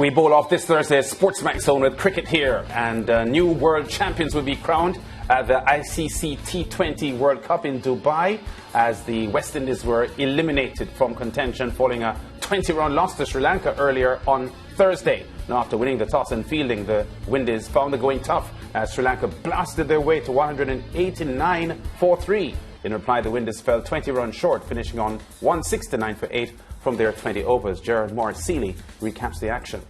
We bowl off this Thursday's SportsMax zone with cricket here, and new world champions will be crowned at the ICC T20 World Cup in Dubai as the West Indies were eliminated from contention following a 20-run loss to Sri Lanka earlier on Thursday. Now, after winning the toss and fielding, the Windies found the going tough as Sri Lanka blasted their way to 189 for 3. In reply, the Windies fell 20 runs short, finishing on 169 for 8 from their 20 overs. Gerard Morris-Seeley recaps the action.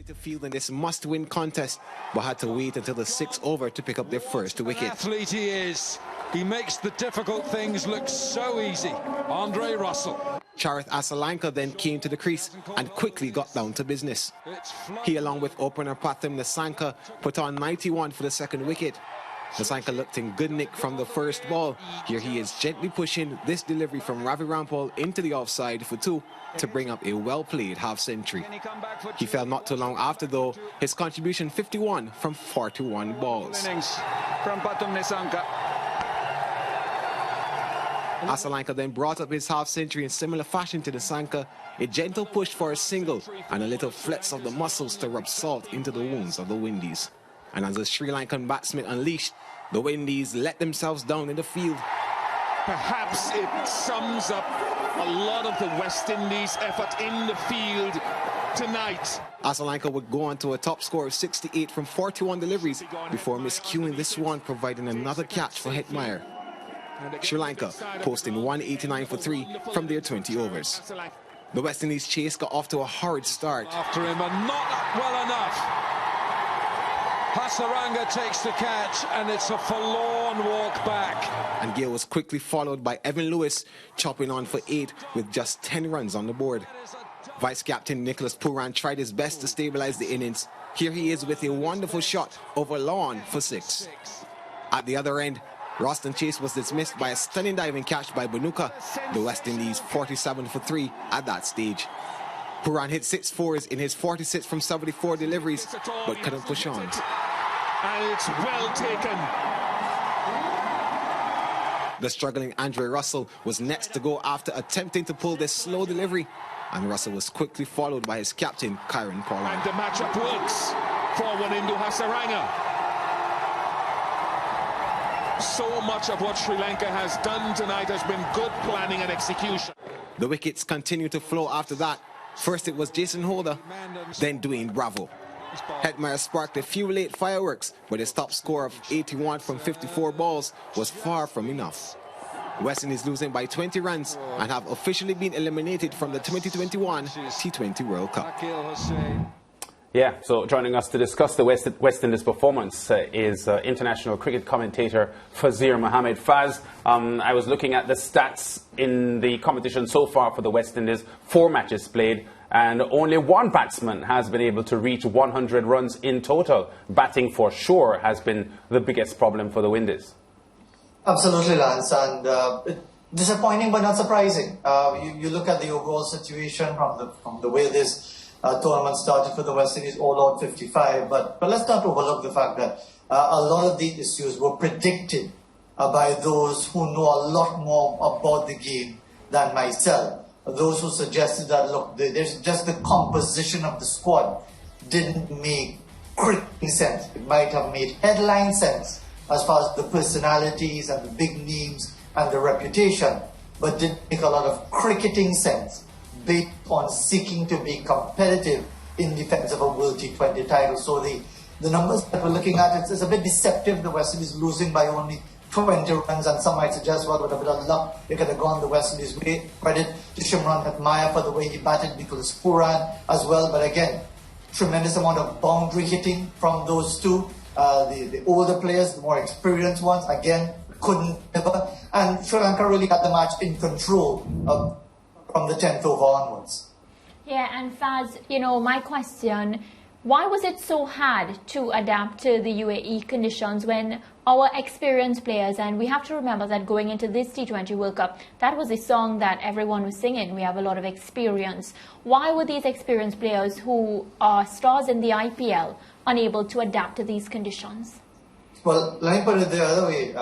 To field in this must-win contest, but had to wait until the 6th over to pick up their first wicket. Athlete he is. He makes the difficult things look so easy. Andre Russell. Charith Asalanka then came to the crease and quickly got down to business. He, along with opener Pratham Nissanka, put on 91 for the second wicket. Nissanka looked in good nick from the first ball. Here he is gently pushing this delivery from Ravi Rampal into the offside for 2 to bring up a well-played half-century. He fell not too long after, though, his contribution 51 from 41 balls. From Pratham Nissanka. Asalanka then brought up his half-century in similar fashion to Nissanka, a gentle push for a single and a little flex of the muscles to rub salt into the wounds of the Windies. And as the Sri Lankan batsmen unleashed, the Windies let themselves down in the field. Perhaps it sums up a lot of the West Indies' effort in the field tonight. Asalanka would go on to a top score of 68 from 41 deliveries before miscuing this one, providing another catch for Hetmeyer. Sri Lanka posting 189 for 3 from their 20 overs. The West Indies chase got off to a horrid start. After him, and not well enough. Hasaranga takes the catch, and it's a forlorn walk back. And Gale was quickly followed by Evan Lewis, chopping on for 8 with just 10 runs on the board. Vice-captain Nicholas Pooran tried his best to stabilize the innings. Here he is with a wonderful shot over lawn for 6. At the other end, Roston Chase was dismissed by a stunning diving catch by Banuka. The West Indies 47 for 3 at that stage. Pooran hit 6 fours in his 46 from 74 deliveries, but couldn't push on. And it's well taken. The struggling Andre Russell was next to go after attempting to pull this slow delivery, and Russell was quickly followed by his captain, Kieran Pollard. And the matchup works. Forward into Hasaranga. So much of what Sri Lanka has done tonight has been good planning and execution. The wickets continued to flow after that. First it was Jason Holder, then Dwayne Bravo. Hetmeyer sparked a few late fireworks, but his top score of 81 from 54 balls was far from enough. West Indies losing by 20 runs and have officially been eliminated from the 2021 T20 World Cup. Yeah, so joining us to discuss the West Indies performance is international cricket commentator Fazeer Mohammed. Faz, I was looking at the stats in the competition so far for the West Indies. 4 matches played, and only 1 batsman has been able to reach 100 runs in total. Batting for sure has been the biggest problem for the Windies. Absolutely, Lance, and disappointing but not surprising. You look at the overall situation from the way this tournament started for the West Indies, all out 55, but let's not overlook the fact that a lot of these issues were predicted by those who know a lot more about the game than myself. Those who suggested that, look, there's just the composition of the squad didn't make cricketing sense. It might have made headline sense as far as the personalities and the big names and the reputation, but didn't make a lot of cricketing sense based on seeking to be competitive in defense of a World T20 title. So the numbers that we're looking at, it's a bit deceptive. The West Indies losing by only 20 runs, and some might suggest, well, with a bit of luck, it could have gone the West Indies' way. Credit to Shimron Hetmeyer for the way he batted, Nicholas Pooran as well. But again, tremendous amount of boundary hitting from those two. The older players, the more experienced ones, again, couldn't deliver. And Sri Lanka really had the match in control from the 10th over onwards. Yeah, and Faz, you know, my question, why was it so hard to adapt to the UAE conditions when our experienced players, and we have to remember that going into this T20 World Cup, that was a song that everyone was singing. We have a lot of experience. Why were these experienced players who are stars in the IPL unable to adapt to these conditions? Well, let me put it the other way,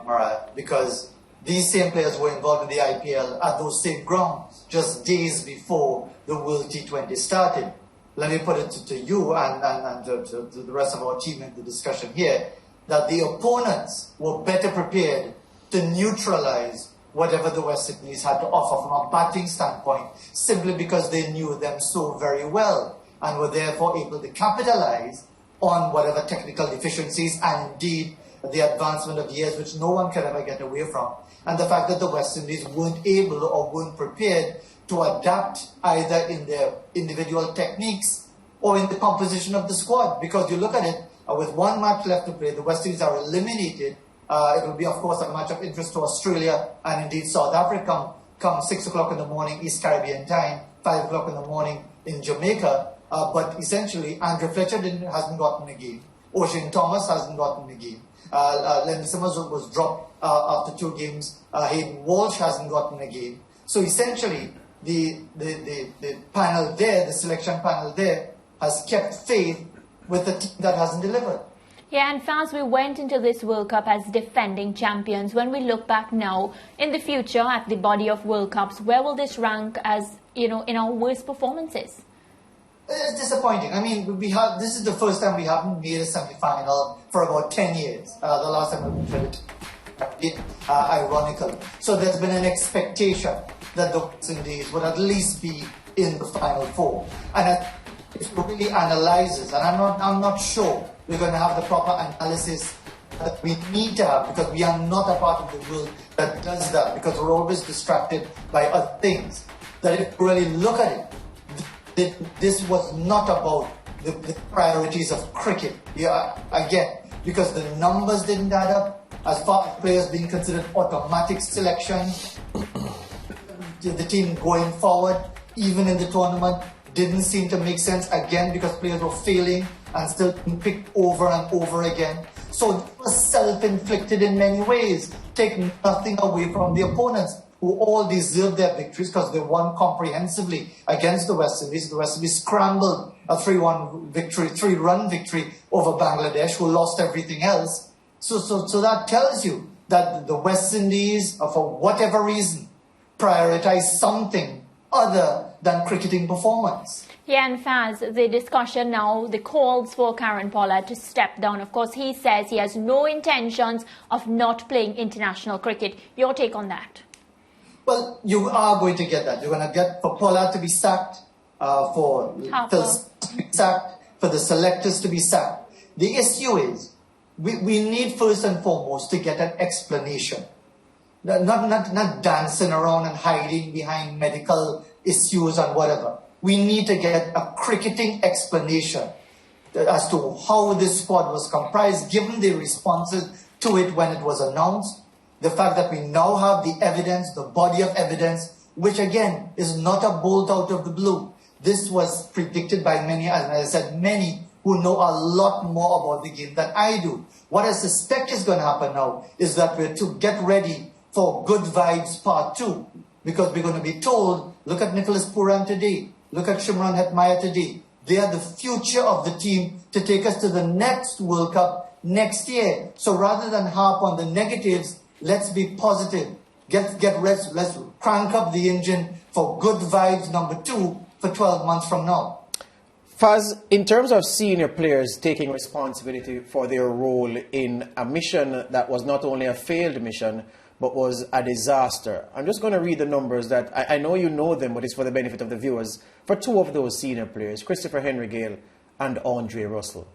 Marat, because these same players were involved in the IPL at those same grounds just days before the World T20 started. let me put it to you and to the rest of our team in the discussion here, that the opponents were better prepared to neutralize whatever the West Indies had to offer from a batting standpoint, simply because they knew them so very well and were therefore able to capitalize on whatever technical deficiencies and indeed the advancement of years which no one can ever get away from. And the fact that the West Indies weren't able or weren't prepared to adapt either in their individual techniques or in the composition of the squad. Because you look at it, with one match left to play, the West Indies are eliminated. It will be, of course, a match of interest to Australia and indeed South Africa come 6 o'clock in the morning East Caribbean time, 5 o'clock in the morning in Jamaica. But essentially, Andrew Fletcher hasn't gotten a game. Ocean Thomas hasn't gotten a game. Lennon Simmons was dropped after 2 games. Hayden Walsh hasn't gotten a game. So essentially, the panel there, the selection panel there, has kept faith with the team that hasn't delivered. Yeah, and Faz, we went into this World Cup as defending champions. When we look back now, in the future, at the body of World Cups, where will this rank as, in our worst performances? It's disappointing. I mean, this is the first time we haven't made a semi-final for about 10 years. The last time we did it, ironically. So there's been an expectation that the West Indies would at least be in the Final Four. And if you really analyzes, and I'm not sure we're going to have the proper analysis that we need to have, because we are not a part of the world that does that, because we're always distracted by other things. That if you really look at it, this was not about the priorities of cricket. Yeah, again, because the numbers didn't add up, as far as players being considered automatic selection, the team going forward, even in the tournament, didn't seem to make sense, again, because players were failing and still being picked over and over again. So it was self-inflicted in many ways, taking nothing away from the opponents, who all deserved their victories because they won comprehensively against the West Indies. The West Indies scrambled a 3-1 victory, 3-run victory over Bangladesh, who lost everything else. So that tells you that the West Indies, for whatever reason, prioritize something other than cricketing performance. Yeah, and Faz, the discussion now, the calls for Karen Pollard to step down. Of course, he says he has no intentions of not playing international cricket. Your take on that? Well, you are going to get that. You're going to get for Pollard to be sacked, for Phil to be sacked, for the selectors to be sacked. The issue is, we need first and foremost to get an explanation. Not dancing around and hiding behind medical issues and whatever. We need to get a cricketing explanation as to how this squad was comprised, given the responses to it when it was announced. The fact that we now have the evidence, the body of evidence, which again is not a bolt out of the blue. This was predicted by many, as I said, many who know a lot more about the game than I do. What I suspect is going to happen now is that we're to get ready for Good Vibes Part 2, because we're going to be told, look at Nicholas Pooran today, look at Shimron Hetmyer today. They are the future of the team to take us to the next World Cup next year. So rather than harp on the negatives, let's be positive. Let's crank up the engine for Good Vibes number 2 for 12 months from now. Faz, in terms of senior players taking responsibility for their role in a mission that was not only a failed mission, but was a disaster. I'm just going to read the numbers that I know you know them, but it's for the benefit of the viewers. For 2 of those senior players, Christopher Henry Gale and Andre Russell.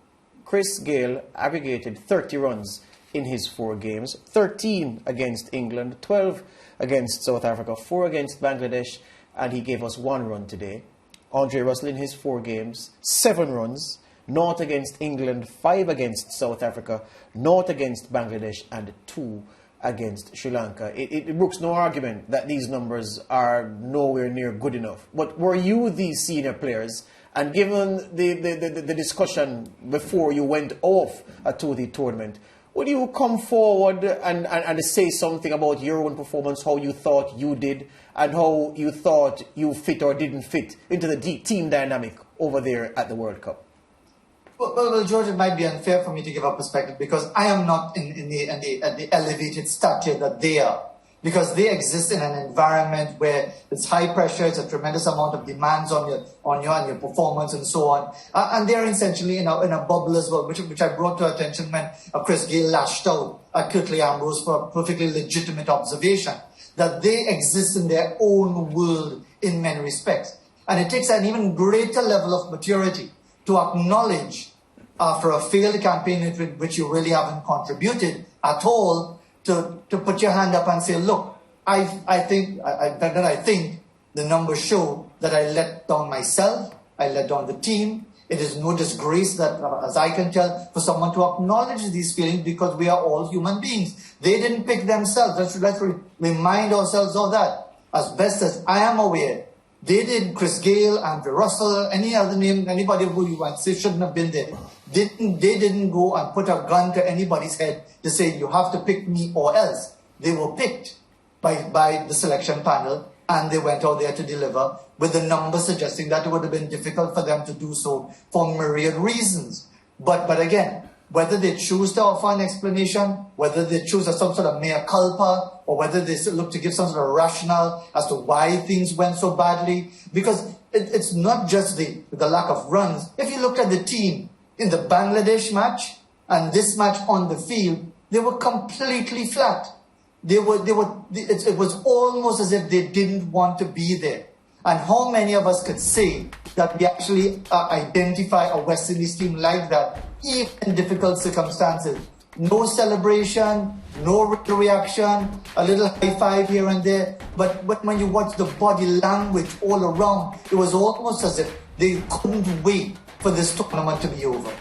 Chris Gale aggregated 30 runs in his 4 games, 13 against England, 12 against South Africa, 4 against Bangladesh, and he gave us 1 run today. Andre Russell in his 4 games, 7 runs, 0 against England, 5 against South Africa, 0 against Bangladesh, and 2 against Sri Lanka. It brooks no argument that these numbers are nowhere near good enough. But were you these senior players, and given the discussion before you went off to the tournament, would you come forward and say something about your own performance, how you thought you did, and how you thought you fit or didn't fit into the team dynamic over there at the World Cup? Well, George, it might be unfair for me to give a perspective because I am not at the elevated stature that they are. because they exist in an environment where it's high pressure, it's a tremendous amount of demands on you and your performance and so on. And they're essentially in a bubble as well, which I brought to attention when Chris Gayle lashed out at Curtly Ambrose for a perfectly legitimate observation, that they exist in their own world in many respects. And it takes an even greater level of maturity to acknowledge after a failed campaign in which you really haven't contributed at all, to put your hand up and say, look, I think the numbers show that I let down myself, I let down the team. It is no disgrace that, as I can tell, for someone to acknowledge these feelings, because we are all human beings. They didn't pick themselves. Let's remind ourselves of that. As best as I am aware, they did. Chris Gayle, Andrew Russell, any other name, anybody who you want to say shouldn't have been there. They didn't go and put a gun to anybody's head to say, you have to pick me or else. They were picked by the selection panel, and they went out there to deliver, with the numbers suggesting that it would have been difficult for them to do so for myriad reasons. But again, whether they choose to offer an explanation, whether they choose some sort of mea culpa, or whether they look to give some sort of rationale as to why things went so badly, because it's not just the lack of runs. If you look at the team in the Bangladesh match and this match on the field, they were completely flat. It was almost as if they didn't want to be there. And how many of us could say that we actually identify a West Indies team like that, even in difficult circumstances? No celebration, no reaction, a little high five here and there. But when you watch the body language all around, it was almost as if they couldn't wait for this tournament to be over.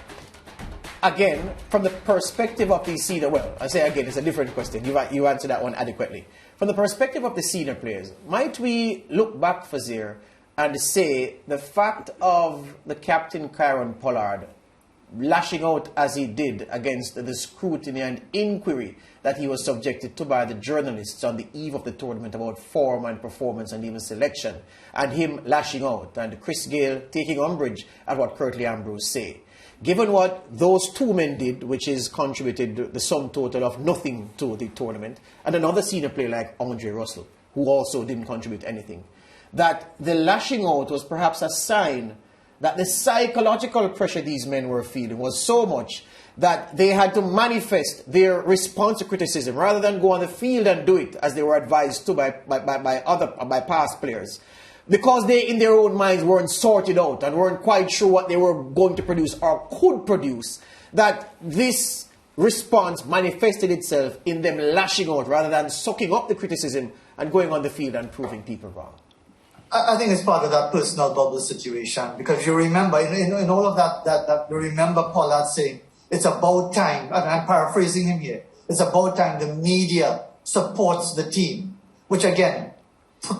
Again, from the perspective of the senior, well, I say again, it's a different question. You answered that one adequately. From the perspective of the senior players, might we look back, Fazeer, and say the fact of the captain, Kieron Pollard, lashing out as he did against the scrutiny and inquiry that he was subjected to by the journalists on the eve of the tournament about form and performance and even selection, and him lashing out, and Chris Gayle taking umbrage at what Curtly Ambrose say. Given what those two men did, which is contributed the sum total of nothing to the tournament, and another senior player like Andre Russell, who also didn't contribute anything, that the lashing out was perhaps a sign that the psychological pressure these men were feeling was so much that they had to manifest their response to criticism rather than go on the field and do it as they were advised to by past players. Because they, in their own minds, weren't sorted out and weren't quite sure what they were going to produce or could produce, that this response manifested itself in them lashing out rather than sucking up the criticism and going on the field and proving people wrong. I think it's part of that personal bubble situation, because you remember, in all of that you remember Pollard saying, it's about time, and I'm paraphrasing him here, it's about time the media supports the team, which again,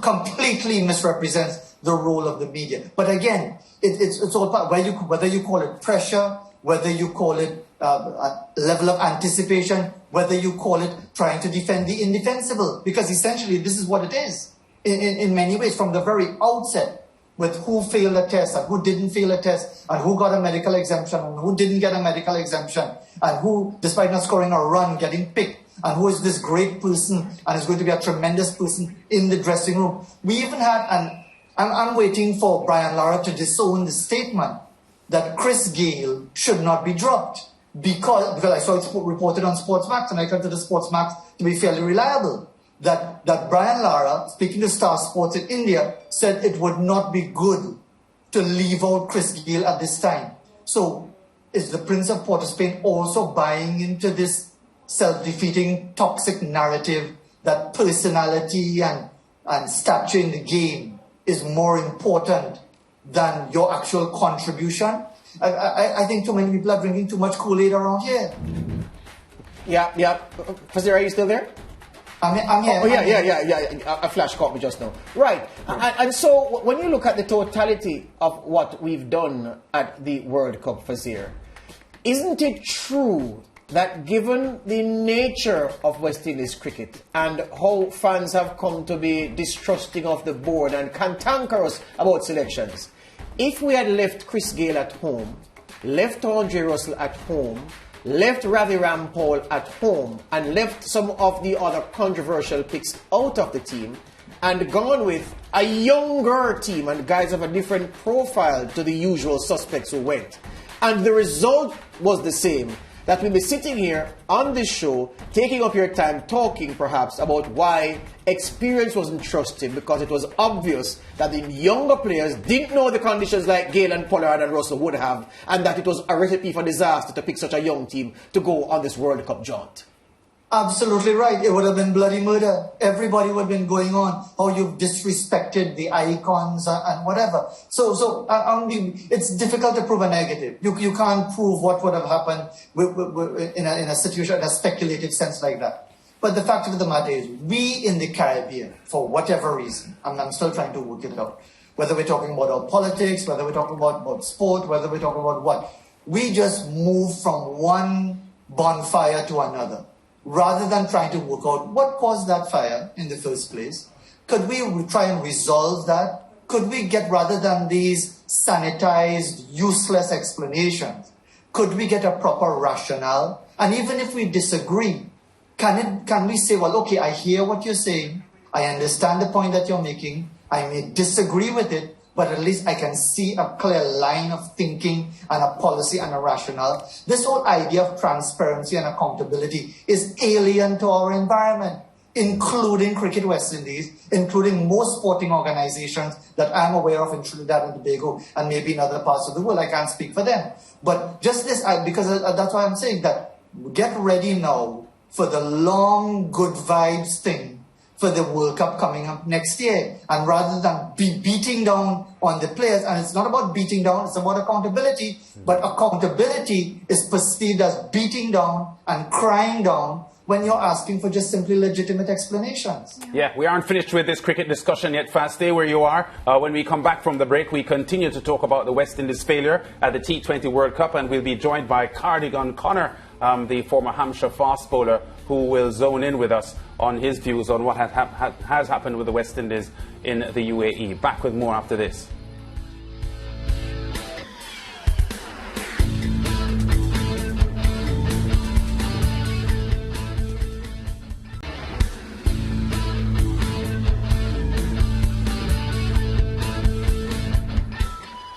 completely misrepresents the role of the media. But again, it's all part, whether you call it pressure, whether you call it a level of anticipation, whether you call it trying to defend the indefensible, because essentially this is what it is in many ways from the very outset, with who failed a test and who didn't fail a test, and who got a medical exemption and who didn't get a medical exemption, and who, despite not scoring a run, getting picked, and who is this great person and is going to be a tremendous person in the dressing room. We even had, and I'm waiting for Brian Lara to disown the statement that Chris Gayle should not be dropped, because I saw it reported on SportsMax, and I consider SportsMax to be fairly reliable, that Brian Lara, speaking to Star Sports in India, said it would not be good to leave out Chris Gayle at this time. So is the Prince of Port of Spain also buying into this self-defeating toxic narrative that personality and stature in the game is more important than your actual contribution? I think too many people are drinking too much Kool-Aid around here. Yeah. Fazeer, are you still there? I'm here. Oh, yeah. A flash caught me just now. Right. And so when you look at the totality of what we've done at the World Cup, Fazeer, isn't it true that given the nature of West Indies cricket and how fans have come to be distrusting of the board and cantankerous about selections, if we had left Chris Gayle at home, left Andre Russell at home, left Ravi Rampal at home and left some of the other controversial picks out of the team and gone with a younger team and guys of a different profile to the usual suspects who went. And the result was the same. That we'll be sitting here on this show, taking up your time talking perhaps about why experience wasn't trusted, because it was obvious that the younger players didn't know the conditions like Gale and Pollard and Russell would have, and that it was a recipe for disaster to pick such a young team to go on this World Cup jaunt. Absolutely right. It would have been bloody murder. Everybody would have been going on how you've disrespected the icons and whatever. So I mean, it's difficult to prove a negative. You can't prove what would have happened in a situation, in a speculative sense like that. But the fact of the matter is, we in the Caribbean, for whatever reason, I'm still trying to work it out, whether we're talking about our politics, whether we're talking about sport, whether we're talking about what, we just move from one bonfire to another, rather than trying to work out what caused that fire in the first place. Could we try and resolve that? Could we get, rather than these sanitized, useless explanations, could we get a proper rationale? And even if we disagree, can we say, well, okay, I hear what you're saying, I understand the point that you're making, I may disagree with it, but at least I can see a clear line of thinking and a policy and a rationale. This whole idea of transparency and accountability is alien to our environment, including Cricket West Indies, including most sporting organizations that I'm aware of in Trinidad and Tobago and maybe in other parts of the world. I can't speak for them. But just this, because that's why I'm saying that get ready now for the long good vibes thing for the World Cup coming up next year. And rather than be beating down on the players, and it's not about beating down, it's about accountability, but accountability is perceived as beating down and crying down when you're asking for just simply legitimate explanations. Yeah, we aren't finished with this cricket discussion yet. Fast, stay where you are. When we come back from the break, we continue to talk about the West Indies' failure at the T20 World Cup, and we'll be joined by Cardigan Connor, the former Hampshire fast bowler, who will zone in with us on his views on what has happened with the West Indies in the UAE. Back with more after this.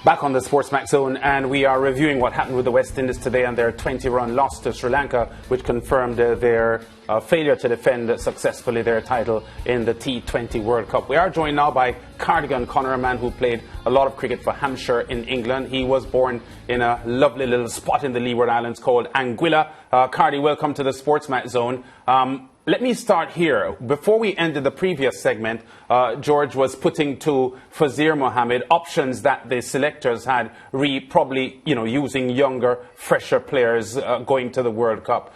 Back on the SportsMax Zone, and we are reviewing what happened with the West Indies today and their 20-run loss to Sri Lanka, which confirmed their failure to defend successfully their title in the T20 World Cup. We are joined now by Cardigan Connor, a man who played a lot of cricket for Hampshire in England. He was born in a lovely little spot in the Leeward Islands called Anguilla. Cardi, welcome to the SportsMax Zone. Let me start here. Before we ended the previous segment, George was putting to Fazeer Mohammed options that the selectors had, probably using younger, fresher players going to the World Cup.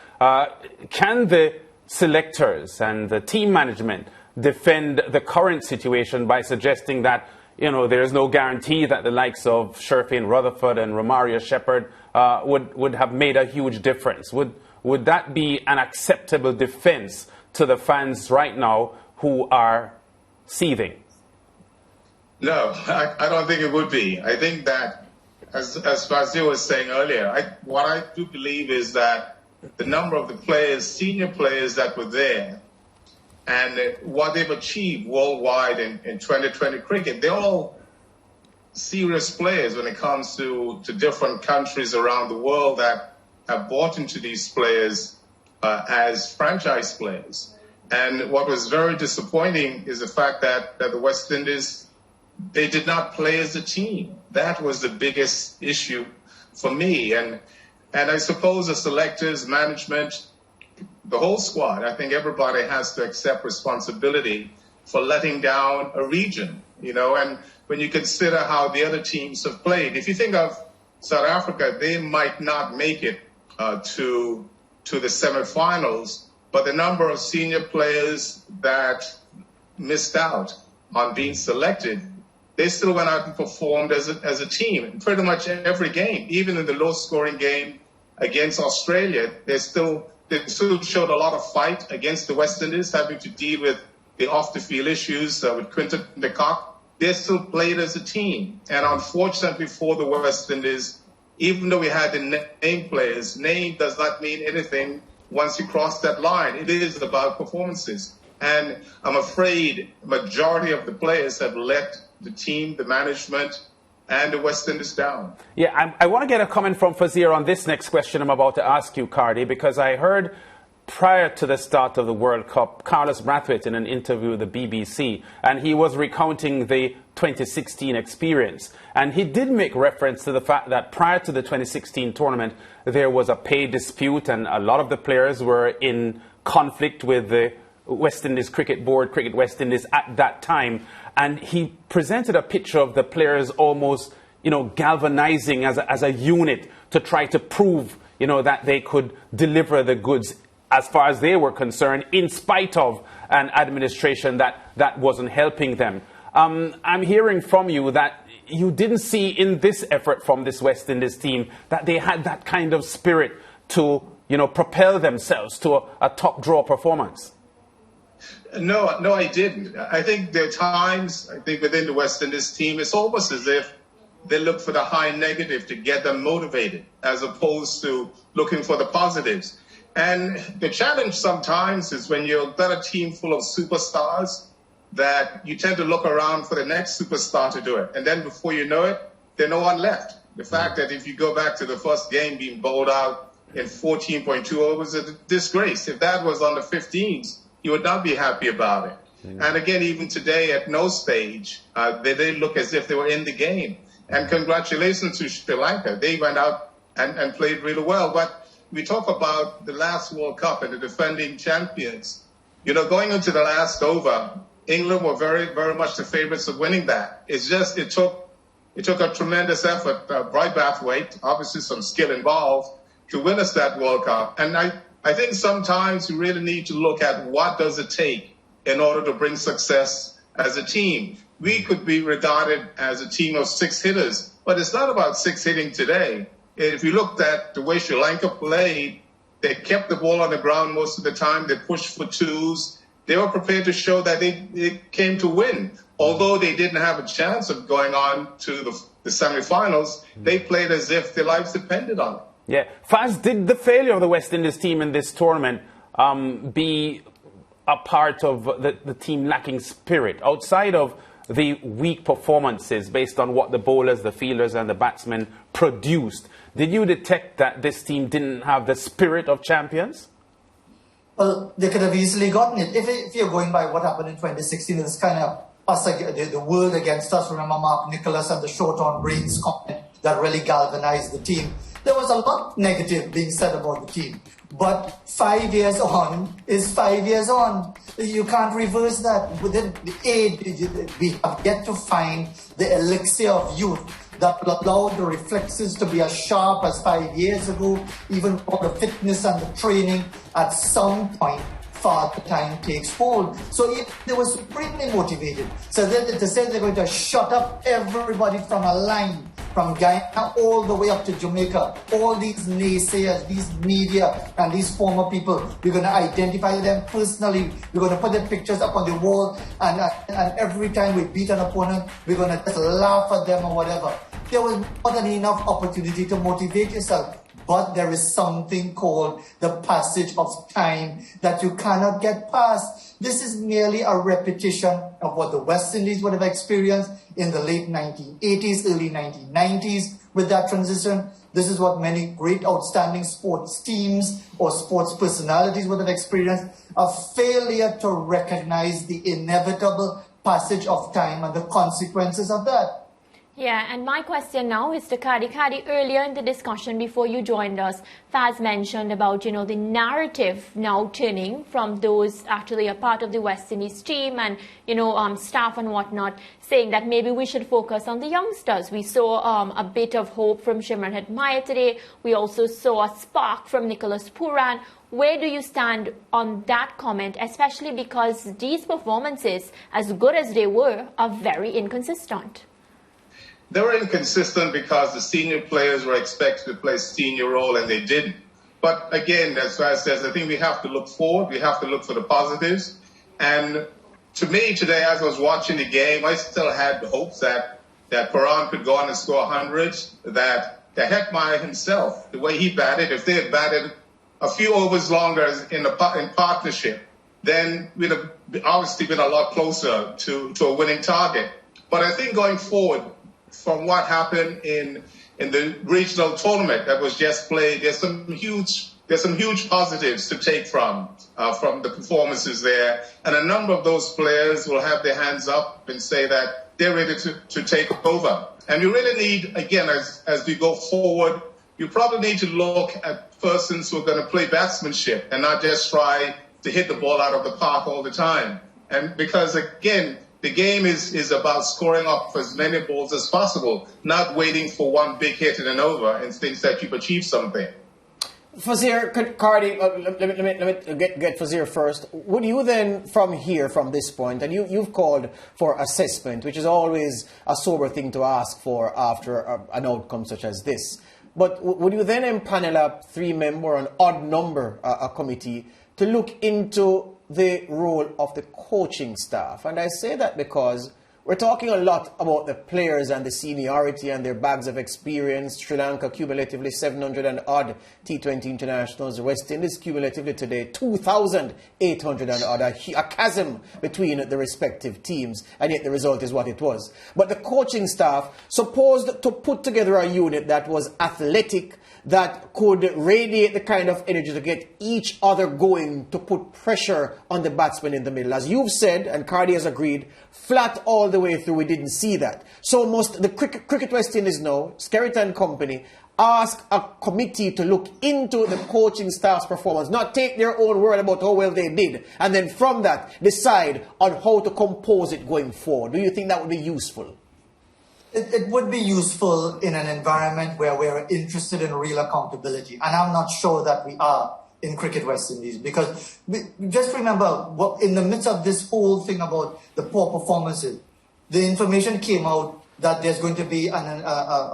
Can the selectors and the team management defend the current situation by suggesting that there is no guarantee that the likes of Sherfane Rutherford and Romario Shepherd would have made a huge difference? Would that be an acceptable defense to the fans right now who are seething? No, I don't think it would be. I think that, as Fazeer was saying earlier, what I do believe is that the number of the players, senior players that were there, and what they've achieved worldwide in 2020 cricket, they're all serious players when it comes to different countries around the world that have bought into these players as franchise players. And what was very disappointing is the fact that the West Indies, they did not play as a team. That was the biggest issue for me. And I suppose the selectors, management, the whole squad, I think everybody has to accept responsibility for letting down a region, and when you consider how the other teams have played. If you think of South Africa, they might not make it to the semifinals, but the number of senior players that missed out on being selected, they still went out and performed as a team in pretty much every game. Even in the low-scoring game against Australia, they still showed a lot of fight against the West Indies, having to deal with the off-the-field issues with Quinton de Kock. They still played as a team, and unfortunately for the West Indies, even though we had the name players, name does not mean anything once you cross that line. It is about performances. And I'm afraid majority of the players have let the team, the management, and the West Indies down. Yeah, I want to get a comment from Fazeer on this next question I'm about to ask you, Cardi, because I heard prior to the start of the World Cup, Carlos Brathwaite in an interview with the BBC, and he was recounting the 2016 experience. And he did make reference to the fact that prior to the 2016 tournament, there was a pay dispute and a lot of the players were in conflict with the West Indies Cricket Board, Cricket West Indies at that time. And he presented a picture of the players almost, galvanizing as a unit to try to prove, that they could deliver the goods as far as they were concerned, in spite of an administration that wasn't helping them. I'm hearing from you that you didn't see in this effort from this West Indies team that they had that kind of spirit to, propel themselves to a top draw performance. No, I didn't. I think there are times, within the West Indies team, it's almost as if they look for the high negative to get them motivated, as opposed to looking for the positives. And the challenge sometimes is when you've got a team full of superstars that you tend to look around for the next superstar to do it. And then before you know it, there's no one left. The fact that if you go back to the first game being bowled out in 14.2 overs is a disgrace. If that was on the 15s, you would not be happy about it. And again, even today at no stage, they look as if they were in the game. And congratulations to Sri Lanka. They went out and played really well. But we talk about the last World Cup and the defending champions. Going into the last over, England were very, very much the favorites of winning that. It's just, it took a tremendous effort, by Brathwaite, obviously some skill involved, to win us that World Cup. And I think sometimes you really need to look at what does it take in order to bring success as a team. We could be regarded as a team of six hitters, but it's not about six hitting today. If you looked at the way Sri Lanka played, they kept the ball on the ground most of the time. They pushed for twos. They were prepared to show that they came to win. Although they didn't have a chance of going on to the semifinals, they played as if their lives depended on it. Yeah. Faz, did the failure of the West Indies team in this tournament be a part of the team lacking spirit? Outside of the weak performances based on what the bowlers, the fielders and the batsmen produced, did you detect that this team didn't have the spirit of champions? Well, they could have easily gotten it. If you're going by what happened in 2016, it's kind of us, the world against us. Remember Mark Nicholas and the short on brains comment that really galvanized the team. There was a lot negative being said about the team. But 5 years on is 5 years on. You can't reverse that. Within the age, we have yet to find the elixir of youth that will allow the reflexes to be as sharp as 5 years ago, even for the fitness and the training at some point. Father time takes hold. So if they were supremely motivated, so that to say they're going to shut up everybody from a line, from Guyana all the way up to Jamaica, all these naysayers, these media and these former people, we're going to identify them personally. We're going to put their pictures up on the wall, and every time we beat an opponent, we're going to just laugh at them or whatever. There was more than enough opportunity to motivate yourself. But there is something called the passage of time that you cannot get past. This is merely a repetition of what the West Indies would have experienced in the late 1980s, early 1990s with that transition. This is what many great outstanding sports teams or sports personalities would have experienced. A failure to recognize the inevitable passage of time and the consequences of that. Yeah, and my question now is to Cardi. Cardi, earlier in the discussion before you joined us, Faz mentioned about, the narrative now turning from those actually a part of the West Indies team and, staff and whatnot, saying that maybe we should focus on the youngsters. We saw a bit of hope from Shimran Hetmyer today. We also saw a spark from Nicholas Pooran. Where do you stand on that comment, especially because these performances, as good as they were, are very inconsistent? They were inconsistent because the senior players were expected to play senior role and they didn't. But again, as Faz says, I think we have to look forward. We have to look for the positives. And to me today, as I was watching the game, I still had hopes that Pooran could go on and score 100, that the Hetmeyer himself, the way he batted, if they had batted a few overs longer in partnership, then we'd have obviously been a lot closer to a winning target. But I think going forward, from what happened in the regional tournament that was just played, there's some huge positives to take from the performances there, and a number of those players will have their hands up and say that they're ready to take over. And you really need, again, as we go forward, you probably need to look at persons who are going to play batsmanship and not just try to hit the ball out of the park all the time. And because, again, the game is about scoring up as many balls as possible, not waiting for one big hit and an over and thinks that you've achieved something. Fazeer, Cardi, let me get Fazeer first. Would you then, from this point, and you've called for assessment, which is always a sober thing to ask for after an outcome such as this, but would you then empanel a 3-member, an odd number, a committee to look into the role of the coaching staff? And I say that because we're talking a lot about the players and the seniority and their bags of experience. Sri Lanka cumulatively 700 and odd T20 internationals. West Indies cumulatively today 2,800 and odd. A chasm between the respective teams, and yet the result is what it was. But the coaching staff supposed to put together a unit that was athletic, that could radiate the kind of energy to get each other going, to put pressure on the batsman in the middle. As you've said, and Cardi has agreed, flat all the way through, we didn't see that. So must the Cricket West Indies now, Skerritt and company, ask a committee to look into the coaching staff's performance, not take their own word about how well they did, and then from that decide on how to compose it going forward. Do you think that would be useful? It would be useful in an environment where we're interested in real accountability. And I'm not sure that we are in Cricket West Indies, because just remember, in the midst of this whole thing about the poor performances, the information came out that there's going to be a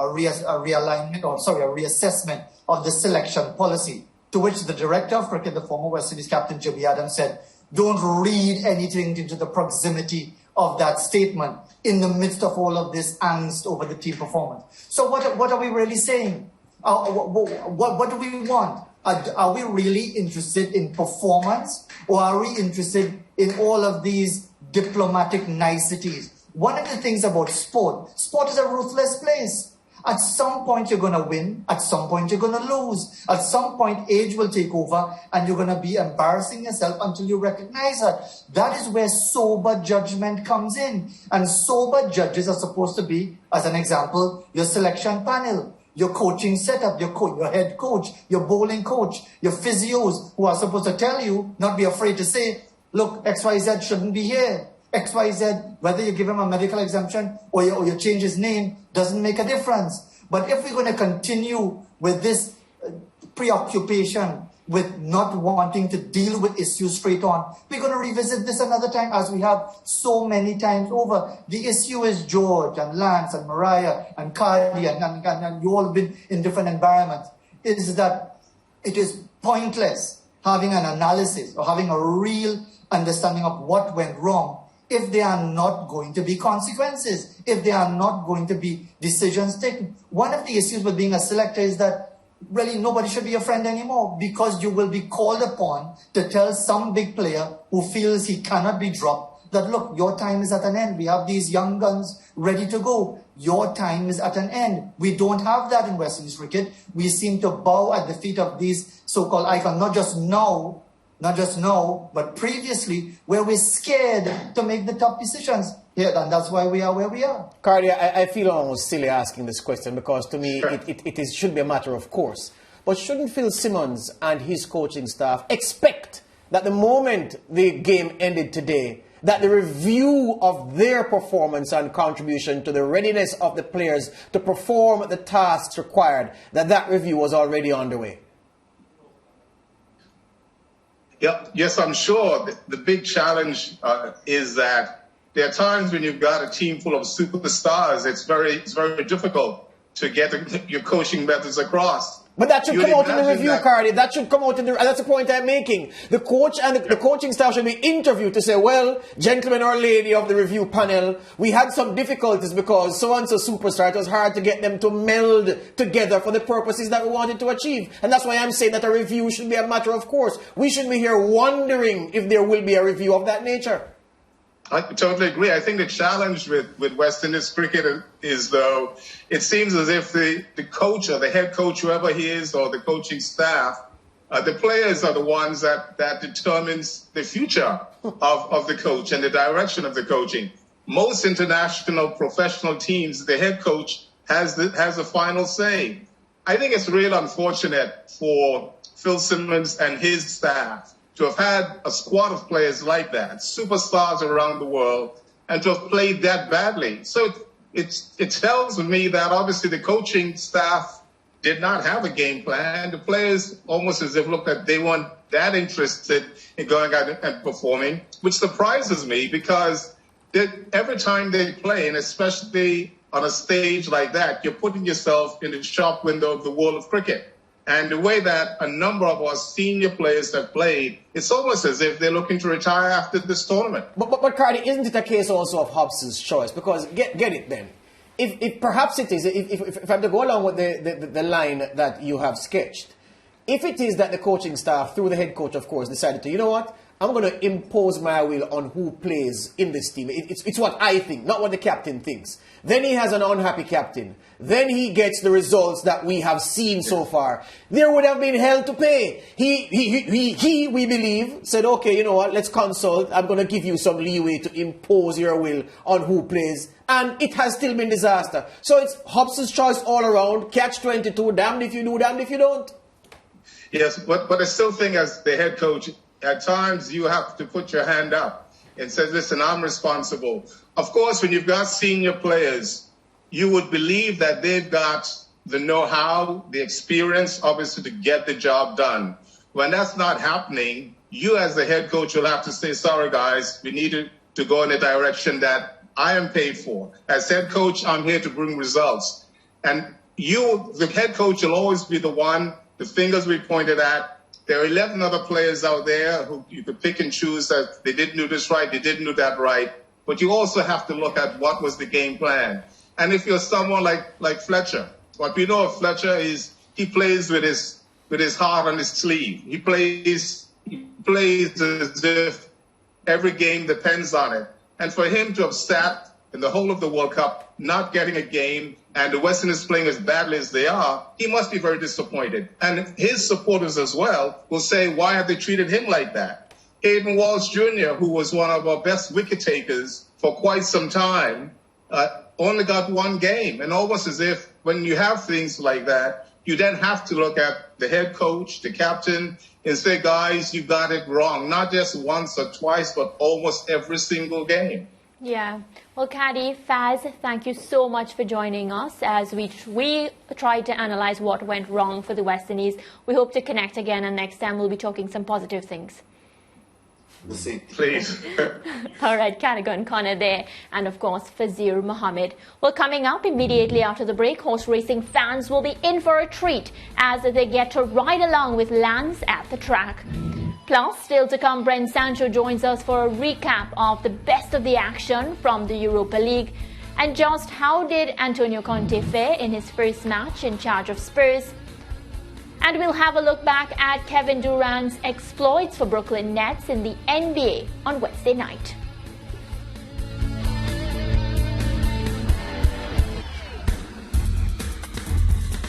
reassessment of the selection policy, to which the director of cricket, the former West Indies captain Jimmy Adams, said, don't read anything into the proximity of that statement in the midst of all of this angst over the team performance. So what are we really saying? What do we want? Are we really interested in performance, or are we interested in all of these diplomatic niceties? One of the things about sport is a ruthless place. At some point you're going to win, at some point you're going to lose. At some point age will take over and you're going to be embarrassing yourself until you recognize that. That is where sober judgment comes in. And sober judges are supposed to be, as an example, your selection panel, your coaching setup, your head coach, your bowling coach, your physios, who are supposed to tell you, not be afraid to say, look, XYZ shouldn't be here. XYZ, whether you give him a medical exemption or you change his name, doesn't make a difference. But if we're going to continue with this preoccupation with not wanting to deal with issues straight on, we're going to revisit this another time, as we have so many times over. The issue is George and Lance and Mariah and Cardi and you all have been in different environments, is that it is pointless having an analysis or having a real understanding of what went wrong if there are not going to be consequences, if there are not going to be decisions taken. One of the issues with being a selector is that really nobody should be your friend anymore, because you will be called upon to tell some big player who feels he cannot be dropped that, look, your time is at an end. We have these young guns ready to go. Your time is at an end. We don't have that in West Indies cricket. We seem to bow at the feet of these so-called icons, not just now, but previously, where we're scared to make the tough decisions. Yeah, and that's why we are where we are. Cardi, I feel almost silly asking this question, because to me it should be a matter of course. But shouldn't Phil Simmons and his coaching staff expect that the moment the game ended today, that the review of their performance and contribution to the readiness of the players to perform the tasks required, that review was already underway? Yeah, yes, I'm sure. The big challenge is that there are times when you've got a team full of superstars, it's very difficult to get your coaching methods across. But that should come out in the review, Cardi. That should come out in the... And that's the point I'm making. The coach and the coaching staff should be interviewed to say, well, gentlemen or lady of the review panel, we had some difficulties because so-and-so superstar, it was hard to get them to meld together for the purposes that we wanted to achieve. And that's why I'm saying that a review should be a matter of course. We should be here wondering if there will be a review of that nature. I totally agree. I think the challenge with West Indies cricket is, though, it seems as if the coach or the head coach, whoever he is, or the coaching staff, the players are the ones that determines the future of the coach and the direction of the coaching. Most international professional teams, the head coach has the final say. I think it's real unfortunate for Phil Simmons and his staff to have had a squad of players like that, superstars around the world, and to have played that badly. So it tells me that obviously the coaching staff did not have a game plan. The players almost as if looked like they weren't that interested in going out and performing, which surprises me because every time they play, and especially on a stage like that, you're putting yourself in the shop window of the world of cricket. And the way that a number of our senior players have played, it's almost as if they're looking to retire after this tournament. But Cardi, isn't it a case also of Hobbs's choice? Because get it then. If perhaps it is, if I have to go along with the line that you have sketched, if it is that the coaching staff, through the head coach, of course, decided to, you know what, I'm going to impose my will on who plays in this team. It's what I think, not what the captain thinks. Then he has an unhappy captain. Then he gets the results that we have seen so far. There would have been hell to pay. He, we believe, said, okay, you know what, let's consult. I'm going to give you some leeway to impose your will on who plays. And it has still been disaster. So it's Hobbs's choice all around. Catch-22, damned if you do, damned if you don't. Yes, but I still think as the head coach, at times you have to put your hand up and say, listen, I'm responsible. Of course, when you've got senior players, you would believe that they've got the know-how, the experience, obviously, to get the job done. When that's not happening, you as the head coach will have to say, sorry, guys, we need to go in a direction that I am paid for. As head coach, I'm here to bring results. And you, the head coach, will always be the one, the fingers we pointed at. There are 11 other players out there who you could pick and choose that they didn't do this right, they didn't do that right. But you also have to look at what was the game plan. And if you're someone like Fletcher, what we know of Fletcher is he plays with his heart on his sleeve. He plays as if every game depends on it. And for him to have sat in the whole of the World Cup, not getting a game, and the West Indies playing as badly as they are, he must be very disappointed. And his supporters as well will say, why have they treated him like that? Hayden Walsh Jr., who was one of our best wicket takers for quite some time, only got one game. And almost as if when you have things like that, you then have to look at the head coach, the captain, and say, guys, you got it wrong. Not just once or twice, but almost every single game. Yeah. Well, Caddy, Faz, thank you so much for joining us as we tried to analyze what went wrong for the West Indies. We hope to connect again, and next time we'll be talking some positive things. Please. All right, Cardigan Connor there, and of course, Fazeer Mohammed. Well, coming up immediately after the break, horse racing fans will be in for a treat as they get to ride along with Lance at the track. Plus, still to come, Brent Sancho joins us for a recap of the best of the action from the Europa League. And just how did Antonio Conte fare in his first match in charge of Spurs? And we'll have a look back at Kevin Durant's exploits for Brooklyn Nets in the NBA on Wednesday night.